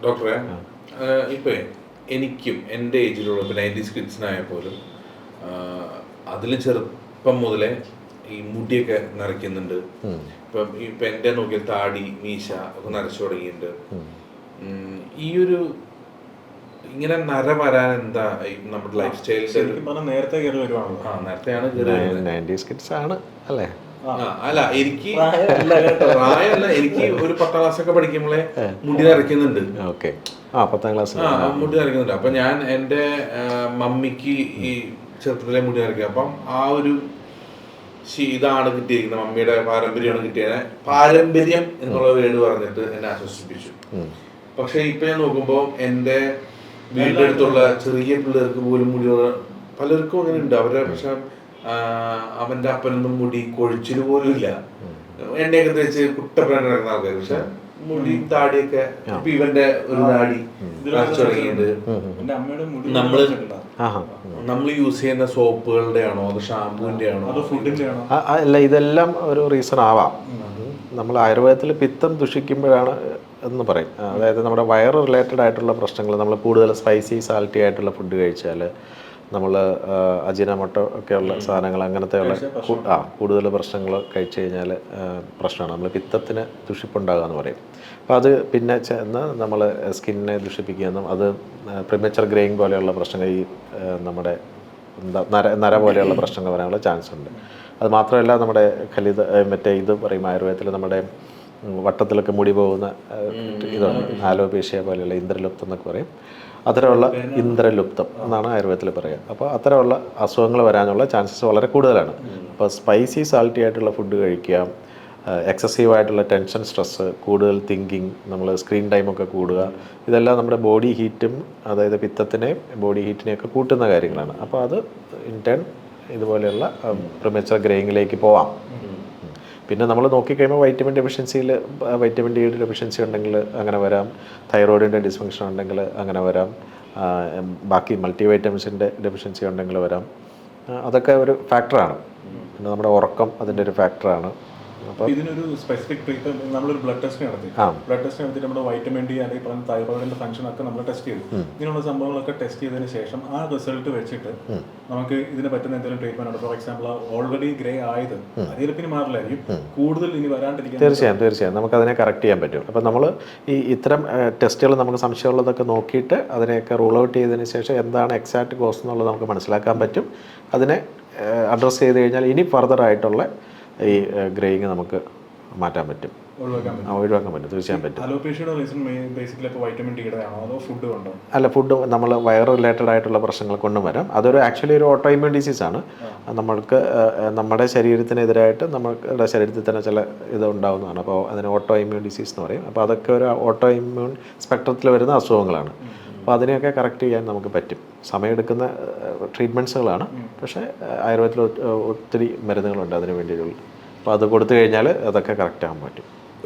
ഡോക്ടറെ, ഇപ്പം എനിക്കും എൻ്റെ ഏജിലുള്ള ഇപ്പോൾ 90s കിഡ്സിനായാൽ പോലും അതിൽ ചെറുപ്പം മുതലേ ഈ മുടിയൊക്കെ നരയ്ക്കുന്നുണ്ട്. ഇപ്പം എൻ്റെ നോക്കിയാൽ താടി മീശ ഒക്കെ നരച്ചു തുടങ്ങിയിട്ടുണ്ട്. ഈ ഒരു ഇങ്ങനെ നര വരാൻ എന്താ നമ്മുടെ ലൈഫ് സ്റ്റൈലിൽ നേരത്തെ കയറി വരുവാണല്ലോ? നേരത്തെയാണ് അല്ലേ? അല്ല, എനിക്ക് പ്രായമല്ല, എനിക്ക് ഒരു 10ാം ക്ലാസ്സൊക്കെ പഠിക്കുമ്പോഴേ മുടി നരയ്ക്കുന്നുണ്ട്. മുടി നരയ്ക്കുന്നുണ്ട്. അപ്പൊ ഞാൻ എൻ്റെ മമ്മിക്ക് ഈ ചെറുപ്പത്തിലെ മുടി നരയ്ക്കുക. അപ്പം ആ ഒരു ഇതാണ് കിട്ടിയിരിക്കുന്നത്, മമ്മിയുടെ പാരമ്പര്യമാണ് കിട്ടിയത്. പാരമ്പര്യം എന്നുള്ള വേർഡ് പറഞ്ഞിട്ട് എന്നെ ആശ്വസിപ്പിച്ചു. പക്ഷെ ഇപ്പൊ ഞാൻ നോക്കുമ്പോ എൻ്റെ വീടിന്റെ അടുത്തുള്ള ചെറിയ പിള്ളേർക്ക് പോലും മുടി പലർക്കും അങ്ങനെ ഉണ്ട്. അവരുടെ പക്ഷെ അവന്റെ അപ്പനൊന്നും മുടി കൊഴിച്ചില് പോലും ഇല്ല. എണ്ണയൊക്കെ തേച്ച് കുട്ടപ്പന നടക്കുന്ന ആൾക്കാർ. പക്ഷെ മുടി താടിയൊക്കെ ഇപ്പൊ ഇവന്റെ ഒരു താടി തുടങ്ങിയിട്ടുണ്ട്. നമ്മൾ യൂസ് ചെയ്യുന്ന സോപ്പുകളുടെ ആണോ അതോ ഷാമ്പൂവിന്റെ ആണോ അതോ ഫുഡിന്റെ ആണോ? അല്ല, ഇതെല്ലാം ഒരു റീസൺ ആവാം. നമ്മൾ ആയുർവേദത്തിൽ പിത്തം ദുഷിക്കുമ്പോഴാണ് എന്ന് പറയും. അതായത് നമ്മുടെ വയറ് റിലേറ്റഡ് ആയിട്ടുള്ള പ്രശ്നങ്ങൾ, നമ്മൾ കൂടുതൽ സ്പൈസി സാൾട്ടി ആയിട്ടുള്ള ഫുഡ് കഴിച്ചാൽ, നമ്മൾ അജിനമോട്ടോ ഒക്കെയുള്ള സാധനങ്ങൾ അങ്ങനത്തെയുള്ള കൂടുതൽ പ്രശ്നങ്ങൾ കഴിച്ചു കഴിഞ്ഞാൽ പ്രശ്നമാണ്. നമ്മൾ പിത്തത്തിന് ദുഷിപ്പുണ്ടാകുക എന്ന് പറയും. അപ്പോൾ അത് പിന്നെ ചെന്ന് നമ്മൾ സ്കിന്നിനെ ദുഷിപ്പിക്കുകയെന്നും അത് പ്രിമച്ചർ ഗ്രേയിങ് പോലെയുള്ള പ്രശ്നങ്ങൾ, ഈ നമ്മുടെ നര പോലെയുള്ള പ്രശ്നങ്ങൾ വരാനുള്ള ചാൻസ് ഉണ്ട്. അത് മാത്രമല്ല, നമ്മുടെ മറ്റേ ഇത് പറയും ആയുർവേദത്തിൽ, നമ്മുടെ വട്ടത്തിലൊക്കെ മുടി പോകുന്ന ഇതുണ്ട്, ആലോപേഷ്യ പോലെയുള്ള ഇന്ദ്രലുപ്തം എന്നൊക്കെ പറയും. അത്തരമുള്ള ഇന്ദ്രലുപ്തം എന്നാണ് ആയുർവേദത്തിൽ പറയുക. അപ്പോൾ അത്തരമുള്ള അസുഖങ്ങൾ വരാനുള്ള ചാൻസസ് വളരെ കൂടുതലാണ്. അപ്പോൾ സ്പൈസി സാൾട്ടി ആയിട്ടുള്ള ഫുഡ് കഴിക്കാം, എക്സസീവായിട്ടുള്ള ടെൻഷൻ, സ്ട്രെസ്സ്, കൂടുതൽ തിങ്കിങ്, നമ്മൾ സ്ക്രീൻ ടൈമൊക്കെ കൂടുക, ഇതെല്ലാം നമ്മുടെ ബോഡി ഹീറ്റും, അതായത് പിത്തത്തിനെയും ബോഡി ഹീറ്റിനെയൊക്കെ കൂട്ടുന്ന കാര്യങ്ങളാണ്. അപ്പോൾ അത് ഇൻടേൺ ഇതുപോലെയുള്ള പ്രിമച്ചർ ഗ്രേയിങ്ങിലേക്ക് പോവാം. പിന്നെ നമ്മൾ നോക്കിക്കഴിയുമ്പോൾ വൈറ്റമിൻ ഡെഫിഷ്യൻസിയിൽ വൈറ്റമിൻ ഡിയുടെ ഡെഫിഷ്യൻസി ഉണ്ടെങ്കിൽ അങ്ങനെ വരാം, തൈറോയിഡിൻ്റെ ഡിസ്ഫങ്ഷൻ ഉണ്ടെങ്കിൽ അങ്ങനെ വരാം, ബാക്കി മൾട്ടി വൈറ്റമിൻസിൻ്റെ ഡെഫിഷ്യൻസി ഉണ്ടെങ്കിൽ വരാം. അതൊക്കെ ഒരു ഫാക്ടറാണ്. പിന്നെ നമ്മുടെ ഉറക്കം അതിൻ്റെ ഒരു ഫാക്ടറാണ്. അപ്പോൾ ഇതിനൊരു സ്പെസിഫിക് ട്രീറ്റ്മെന്റ്, നമ്മളൊരു ബ്ലഡ് ടെസ്റ്റ് നടത്തി. ബ്ലഡ് ടെസ്റ്റ് നടത്തിയിട്ട് നമ്മുടെ വൈറ്റമിൻ ഡി അല്ലെങ്കിൽ പറഞ്ഞ തൈറോയിഡിന്റെ ഫംഗ്ഷൻ ഒക്കെ നമ്മൾ ടെസ്റ്റ് ചെയ്തു. ഇങ്ങനെയുള്ള സംഭവങ്ങളൊക്കെ ടെസ്റ്റ് ചെയ്തതിന് ശേഷം ആ റിസൾട്ട് വെച്ചിട്ട് നമുക്ക് ഇതിന് പറ്റുന്ന എന്തെങ്കിലും ട്രീറ്റ്മെന്റ് ഉണ്ട്? ഫോർ എക്സാമ്പിൾ, ഓൾറെഡി ഗ്രേ ആയത് അതിൽ പിന്നെ മാറില്ലായിരിക്കും, കൂടുതൽ ഇനി വരാണ്ടിരിക്കാൻ. തീർച്ചയായും നമുക്കതിനെ കറക്റ്റ് ചെയ്യാൻ പറ്റും. അപ്പം നമ്മൾ ഈ ഇത്തരം ടെസ്റ്റുകൾ നമുക്ക് സംശയമുള്ളതൊക്കെ നോക്കിയിട്ട് അതിനെയൊക്കെ റൂൾ ഔട്ട് ചെയ്തതിന് ശേഷം എന്താണ് എക്സാക്ട് കോസ് എന്നുള്ളത് നമുക്ക് മനസ്സിലാക്കാൻ പറ്റും. അതിനെ അഡ്രസ്സ് ചെയ്ത് കഴിഞ്ഞാൽ ഇനി ഫർദർ ആയിട്ടുള്ള ഈ ഗ്രേയിങ് നമുക്ക് മാറ്റാൻ പറ്റും, ഒഴിവാക്കാൻ പറ്റും, തീർച്ചയായും പറ്റും. അല്ല, ഫുഡ് നമ്മൾ വയർ റിലേറ്റഡ് ആയിട്ടുള്ള പ്രശ്നങ്ങൾ കൊണ്ടും വരാം. അതൊരു ആക്ച്വലി ഒരു ഓട്ടോ ഇമ്മ്യൂൺ ഡിസീസാണ്. നമ്മൾക്ക് നമ്മുടെ ശരീരത്തിനെതിരായിട്ട് നമ്മുടെ ശരീരത്തിൽ തന്നെ ചില ഇത് ഉണ്ടാകുന്നതാണ്. അപ്പോൾ അതിന് ഓട്ടോ ഇമ്മ്യൂൺ ഡിസീസ് എന്ന് പറയും. അപ്പോൾ അതൊക്കെ ഒരു ഓട്ടോ ഇമ്മ്യൂൺ സ്പെക്ട്രത്തിൽ വരുന്ന അസുഖങ്ങളാണ്. അപ്പോൾ അതിനെയൊക്കെ കറക്റ്റ് ചെയ്യാൻ നമുക്ക് പറ്റും. സമയമെടുക്കുന്ന ട്രീറ്റ്മെൻറ്റ്സുകളാണ്, പക്ഷേ ആയുർവേദത്തിൽ ഒത്തിരി മരുന്നുകളുണ്ട് അതിന് വേണ്ടിയിട്ടുള്ള. അപ്പോൾ അത് കൊടുത്തു കഴിഞ്ഞാൽ അതൊക്കെ കറക്റ്റ് ആകാൻ പറ്റും.